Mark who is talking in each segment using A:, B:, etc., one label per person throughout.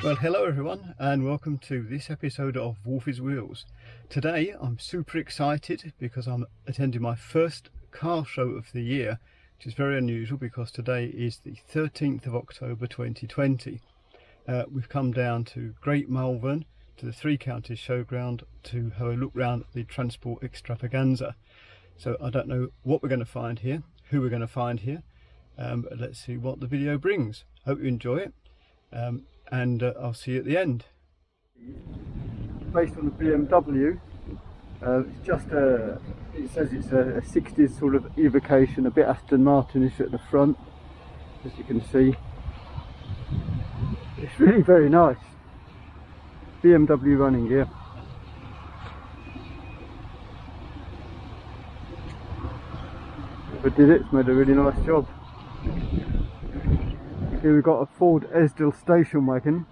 A: Well, hello everyone and welcome to this episode of Wolfieswheels. Today I'm super excited because I'm attending my first car show of the year, which is very unusual because today is the 13th of October 2020. We've come down to Great Malvern, to the Three Counties Showground, to have a look round at the Transport Extravaganza. So I don't know what we're going to find here, who we're going to find here, but let's see what the video brings. Hope you enjoy it. And I'll see you at the end. Based on the BMW, it's just it says it's a 60s sort of evocation, a bit Aston Martinish at the front, as you can see. It's really very nice. BMW running gear. Whoever did it's made a really nice job. Here we've got a Ford Esdale station wagon.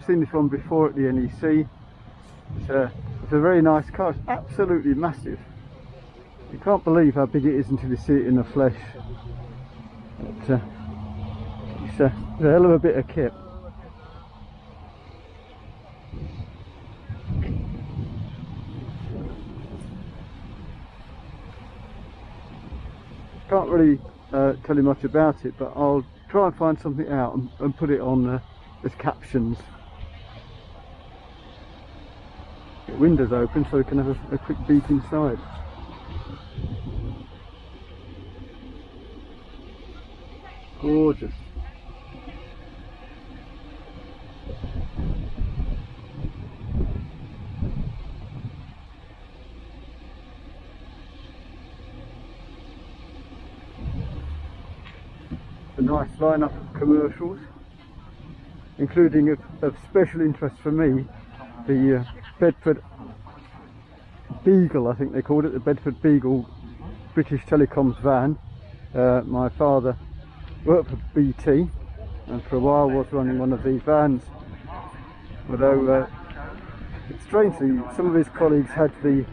A: I've seen this one before at the NEC. It's a very nice car. It's absolutely massive. You can't believe how big it is until you see it in the flesh. But, it's a hell of a bit of kit. Can't really tell you much about it, but I'll try and find something out and put it on as captions. Get windows open so we can have a quick peek inside. Gorgeous. A nice lineup of commercials, including of special interest for me, the Bedford Beagle, I think they called it, the Bedford Beagle British Telecoms van. My father worked for BT and for a while was running one of these vans, although strangely some of his colleagues had the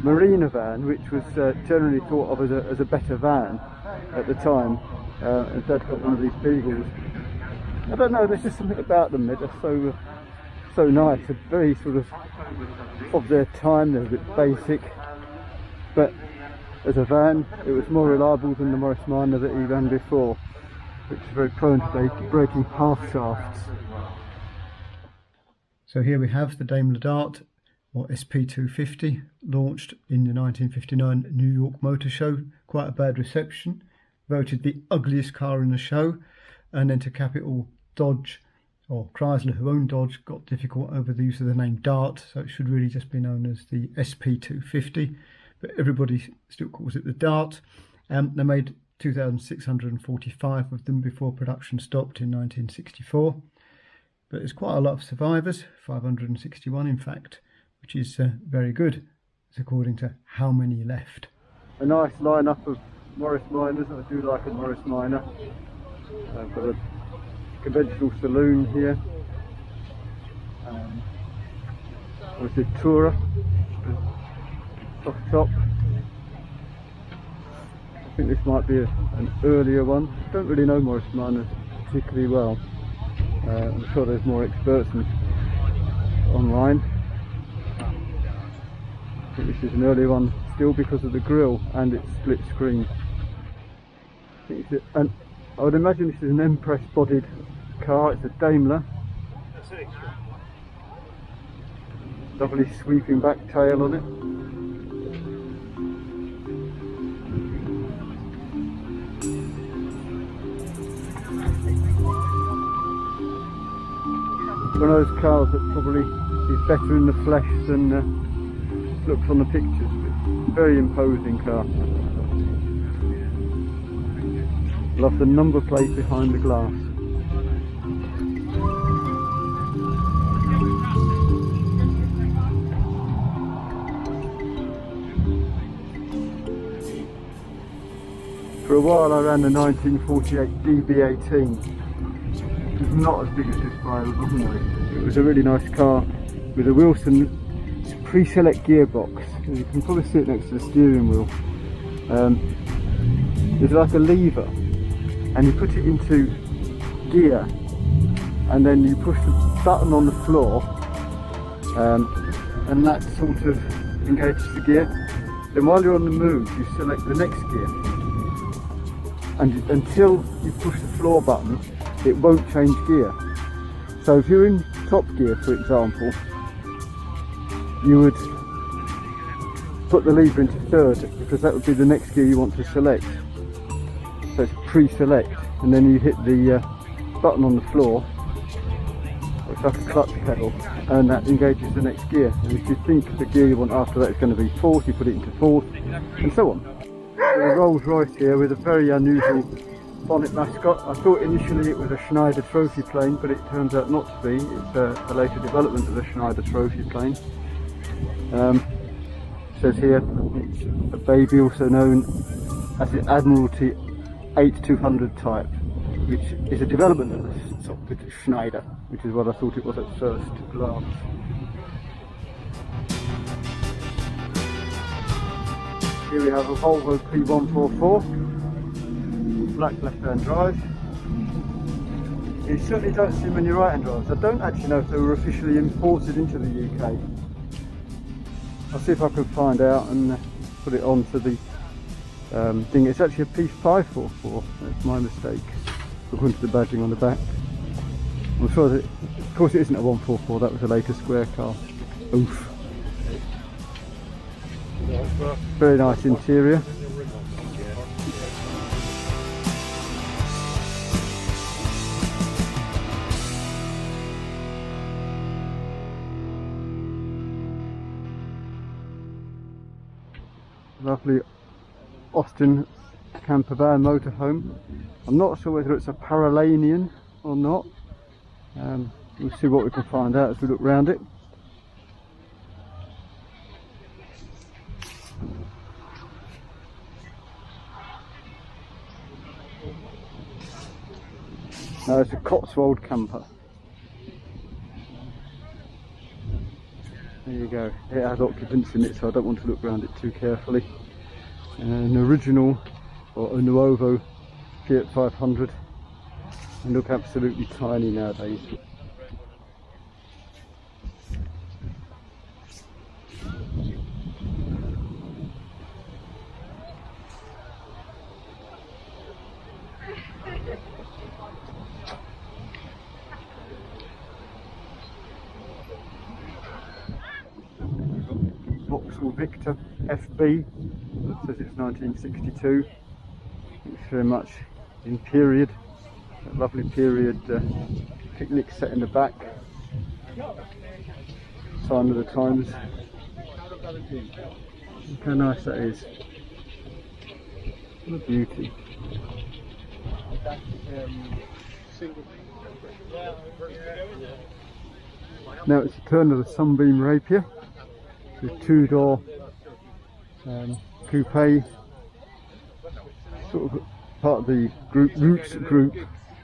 A: Marina van, which was generally thought of as a better van at the time. And Dad got one of these Beagles. I don't know, there's just something about them, they're just so nice. They're very sort of their time, they're a bit basic, but as a van it was more reliable than the Morris Minor that he ran before, which is very prone to breaking half shafts. So here we have the Daimler Dart, or SP250, launched in the 1959 New York Motor Show. Quite a bad reception. Voted the ugliest car in the show, and then to cap it all, Dodge, or Chrysler, who owned Dodge, got difficult over the use of the name Dart, so it should really just be known as the SP250, but everybody still calls it the Dart. They made 2,645 of them before production stopped in 1964, but there's quite a lot of survivors, 561 in fact, which is very good, according to how many left. A nice lineup of Morris Minors. I do like a Morris Minor. I've got a conventional saloon here. Obviously Tourer off top. I think this might be an earlier one. I don't really know Morris Minor particularly well. I'm sure there's more experts online. I think this is an earlier one still because of the grille and its split screen. I would imagine this is an Empress bodied car. It's a Daimler. Lovely sweeping back tail on it. One of those cars that probably is better in the flesh than looks on the pictures. Very imposing car. Love the number plate behind the glass. For a while I ran the 1948 DB18. It was not as big as this by a long way. It was a really nice car with a Wilson pre-select gearbox. You can probably see it next to the steering wheel. There's like a lever, and you put it into gear, and then you push the button on the floor, and that sort of engages the gear. Then while you're on the move, you select the next gear, and until you push the floor button, it won't change gear. So if you're in top gear, for example, you would put the lever into third, because that would be the next gear you want to select. So it's pre-select, and then you hit the button on the floor, it's like a clutch pedal, and that engages the next gear. And if you think the gear you want after that is going to be fourth, you put it into fourth, and so on. A Rolls Royce here with a very unusual bonnet mascot. I thought initially it was a Schneider trophy plane, but it turns out not to be. It's a later development of the Schneider trophy plane. It says here it's a baby, also known as the Admiralty 8200 type, which is a development of the Schneider, which is what I thought it was at first glance. Here we have a Volvo P144, black left-hand drive. You certainly don't see many right-hand drives. I don't actually know if they were officially imported into the UK. I'll see if I can find out and put it onto the thing. It's actually a P544, that's my mistake, according to the badging on the back. I'm sure that, of course it isn't a 144, that was a later square car. Oof. Very nice interior. Lovely Austin Campervan motorhome. I'm not sure whether it's a Paralanian or not. We'll see what we can find out as we look round it. No, it's a Cotswold camper. There you go. It has occupants in it, so I don't want to look around it too carefully. An original, or a Nuovo Fiat 500. They look absolutely tiny nowadays. Vauxhall Victor FB, it says it's 1962. It's very much in period, that lovely period picnic set in the back, sign of the times. Look how nice that is, what a beauty. Now it's the turn of the Sunbeam Rapier. The two-door coupe, sort of part of the Roots group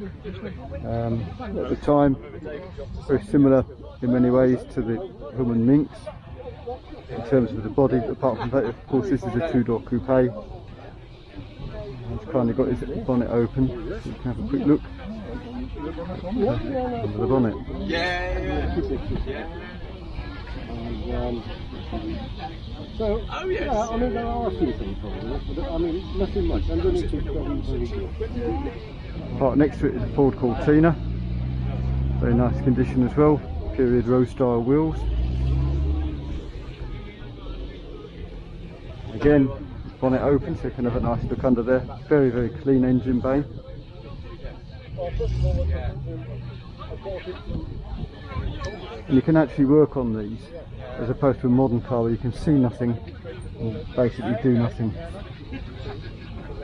A: at the time. Very similar in many ways to the Human Minx in terms of the body. Apart from that, of course, this is a two-door coupe. It's kind of got its bonnet open, so you can have a quick look under the bonnet.
B: So, oh, yes. Yeah, I mean, there are a few things wrong with it, but I mean, nothing much. Underneath it's very good.
A: Right next to it is a Ford Cortina. Very nice condition as well. Period row style wheels. Again, bonnet open so you can have a nice look under there. Very, very clean engine bay. And you can actually work on these as opposed to a modern car where you can see nothing or basically do nothing.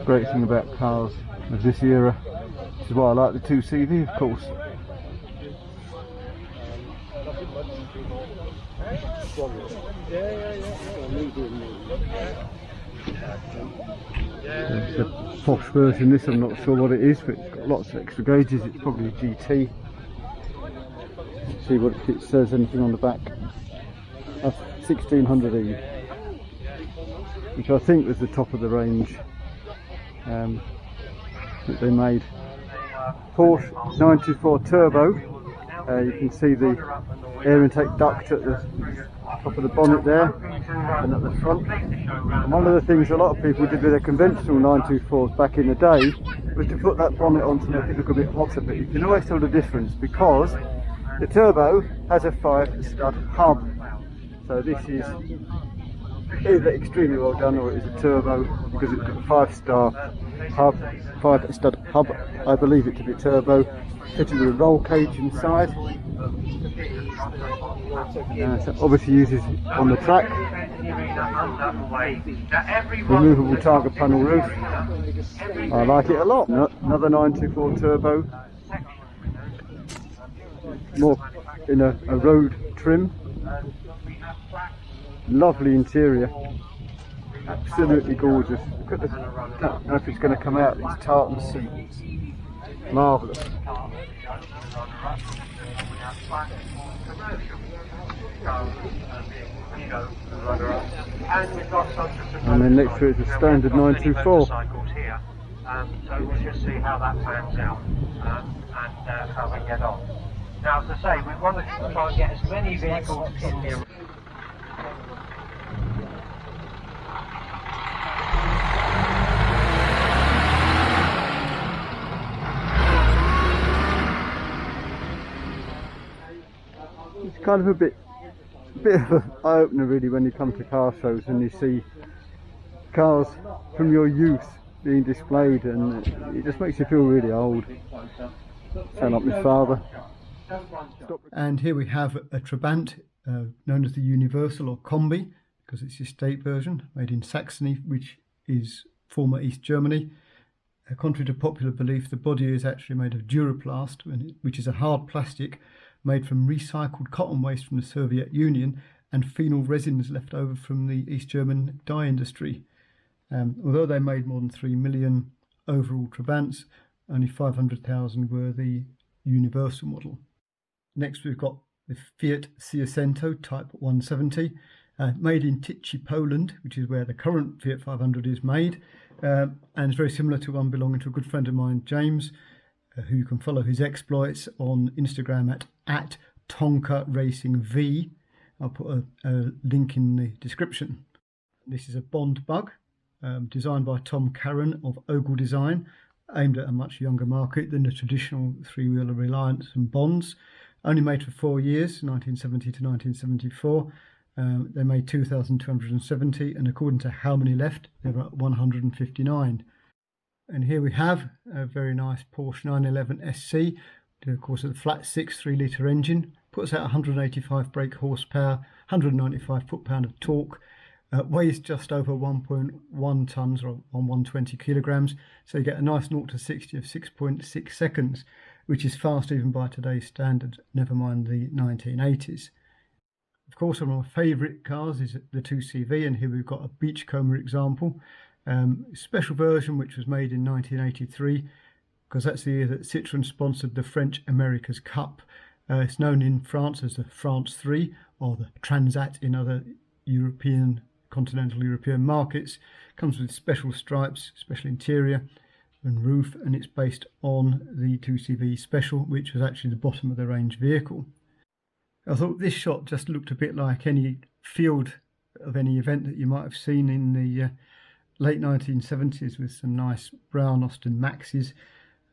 A: Great thing about cars of this era, which is why I like the 2CV, of course. There's a posh version. This I'm not sure what it is, but it's got lots of extra gauges. It's probably a GT. Let's see what it says, anything on the back. That's 1600E, which I think was the top of the range that they made. Porsche 924 Turbo, You can see the air intake duct at the top of the bonnet there and at the front. And one of the things a lot of people did with their conventional 924s back in the day was to put that bonnet on to make it look a bit hotter, but you can always tell the difference because the turbo has a 5-stud hub. So this is either extremely well done or it is a turbo because it's got a 5-star hub, 5-stud hub. I believe it to be turbo, fitted with a roll cage inside. So obviously uses on the track. Removable targa panel roof. I like it a lot. Another 924 turbo. More in a road trim. Lovely interior. Absolutely gorgeous. Look at the, I don't know if it's going to come out, these tartan seats. Marvellous. And then next to it is a standard 924.
C: So we'll just see how that pans out and how we get on. Now, as I say, we want to try and get as many vehicles in here.
A: It's kind of a bit of an eye-opener really when you come to car shows and you see cars from your youth being displayed, and it just makes you feel really old. Sound like my father. And here we have a Trabant known as the Universal or Combi, because it's the estate version, made in Saxony, which is former East Germany. Contrary to popular belief, the body is actually made of Duraplast, which is a hard plastic made from recycled cotton waste from the Soviet Union and phenol resins left over from the East German dye industry. Although they made more than 3 million overall Trabants, only 500,000 were the Universal model. Next we've got the Fiat Seicento Type 170, made in Tychy, Poland, which is where the current Fiat 500 is made, and it's very similar to one belonging to a good friend of mine, James, who you can follow his exploits on Instagram at Tonka Racing V. I'll put a link in the description. This is a Bond bug, designed by Tom Carron of Ogle Design, aimed at a much younger market than the traditional three-wheeler Reliance and Bonds. Only made for 4 years, 1970 to 1974. They made 2,270, and according to how many left, there were 159. And here we have a very nice Porsche 911 SC, of course a flat 6 3-litre engine, puts out 185 brake horsepower, 195 foot-pound of torque, weighs just over 1.1 tonnes or on 120 kilograms, so you get a nice 0 to 60 of 6.6 seconds, which is fast even by today's standards, never mind the 1980s. Of course, one of my favourite cars is the 2CV, and here we've got a Beachcomber example. Special version which was made in 1983, because that's the year that Citroën sponsored the French America's Cup. It's known in France as the France 3 or the Transat in other continental European markets. Comes with special stripes, special interior and roof, and it's based on the 2CV Special, which was actually the bottom of the range vehicle. I thought this shot just looked a bit like any field of any event that you might have seen in the late 1970s with some nice brown Austin Maxes.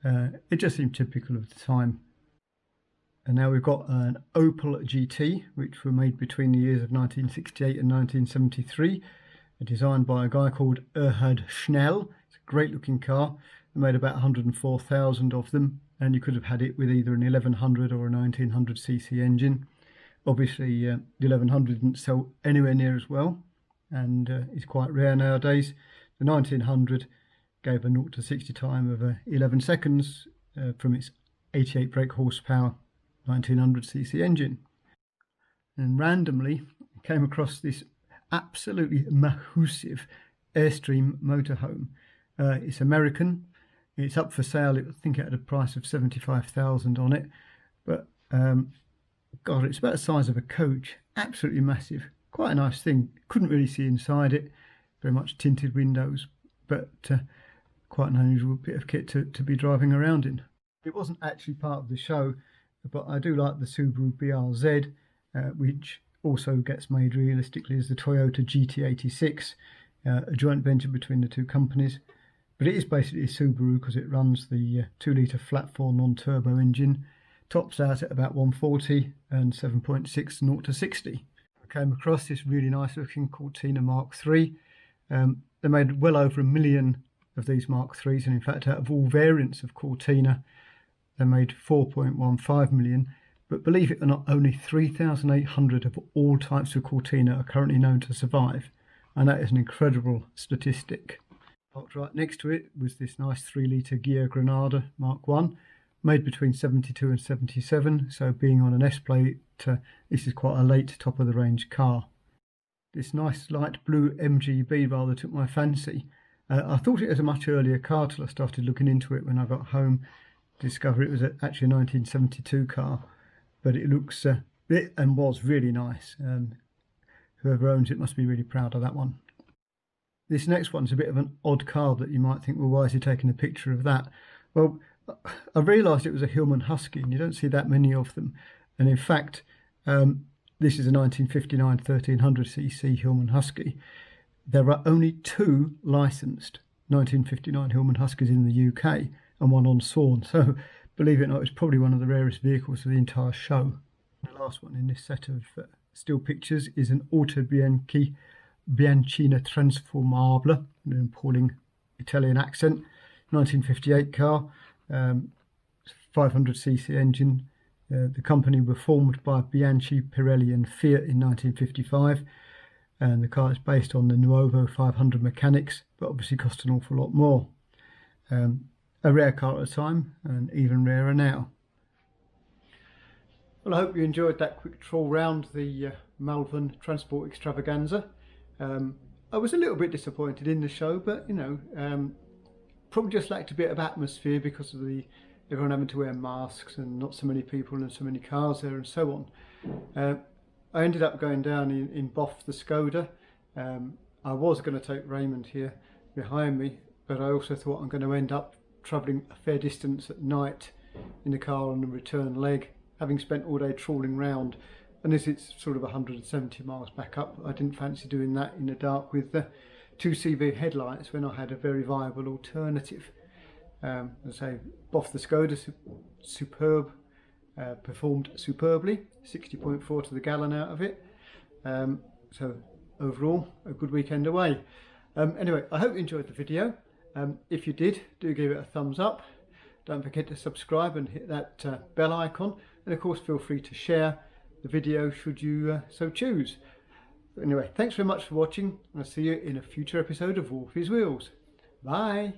A: It just seemed typical of the time. And now we've got an Opel GT, which were made between the years of 1968 and 1973, designed by a guy called Erhard Schnell. It's a great looking car. They made about 104,000 of them, and you could have had it with either an 1100 or a 1900cc engine. Obviously the 1100 didn't sell anywhere near as well, and it's quite rare nowadays. The 1900 gave a 0 to 60 time of 11 seconds from its 88 brake horsepower 1900cc engine. And randomly I came across this absolutely massive Airstream motorhome. It's American. It's up for sale. I think it had a price of 75,000 on it, but God, it's about the size of a coach. Absolutely massive. Quite a nice thing. Couldn't really see inside it. Very much tinted windows, but quite an unusual bit of kit to be driving around in. It wasn't actually part of the show. but I do like the Subaru BRZ, which also gets made realistically as the Toyota GT86, a joint venture between the two companies. But it is basically a Subaru because it runs the 2-litre flat-4 non-turbo engine, tops out at about 140 and 7.6 0 to 60. I came across this really nice looking Cortina Mark III. They made well over 1 million of these Mark IIIs, and in fact out of all variants of Cortina they made 4.15 million. But believe it or not, only 3,800 of all types of Cortina are currently known to survive, and that is an incredible statistic. Parked right next to it was this nice 3-litre Ghia Granada Mark I, made between 72 and 77, so being on an S-plate, this is quite a late top-of-the-range car. This nice light blue MGB rather took my fancy. I thought it was a much earlier car till I started looking into it when I got home. Discovered it was actually a 1972 car, but it looks and was really nice. Whoever owns it must be really proud of that one. This next one's a bit of an odd car that you might think, well, why is he taking a picture of that? Well, I realised it was a Hillman Husky, and you don't see that many of them. And in fact, this is a 1959 1300cc Hillman Husky. There are only 2 licensed 1959 Hillman Huskies in the UK, and one on Sawn. So, believe it or not, it's probably one of the rarest vehicles of the entire show. The last one in this set of still pictures is an Auto Bianchina Transformabile, in an appalling Italian accent, 1958 car, 500cc engine. The company were formed by Bianchi, Pirelli and Fiat in 1955, and the car is based on the Nuovo 500 mechanics, but obviously cost an awful lot more. A rare car at the time, and even rarer now. Well, I hope you enjoyed that quick trawl round the Malvern Transport Extravaganza. I was a little bit disappointed in the show, but you know, probably just lacked a bit of atmosphere because of everyone having to wear masks and not so many people and so many cars there and so on. I ended up going down in Boff the Skoda. I was going to take Raymond here behind me, but I also thought I'm going to end up travelling a fair distance at night in the car on the return leg, having spent all day trawling round, and as it's sort of 170 miles back up, I didn't fancy doing that in the dark with the 2 CV headlights when I had a very viable alternative. As I say, Boff the Skoda, superb, performed superbly, 60.4 to the gallon out of it. So overall, a good weekend away. Anyway, I hope you enjoyed the video. If you did, do give it a thumbs up. Don't forget to subscribe and hit that bell icon. And of course, feel free to share the video should you so choose. Anyway, thanks very much for watching. I'll see you in a future episode of Wolfieswheels. Bye.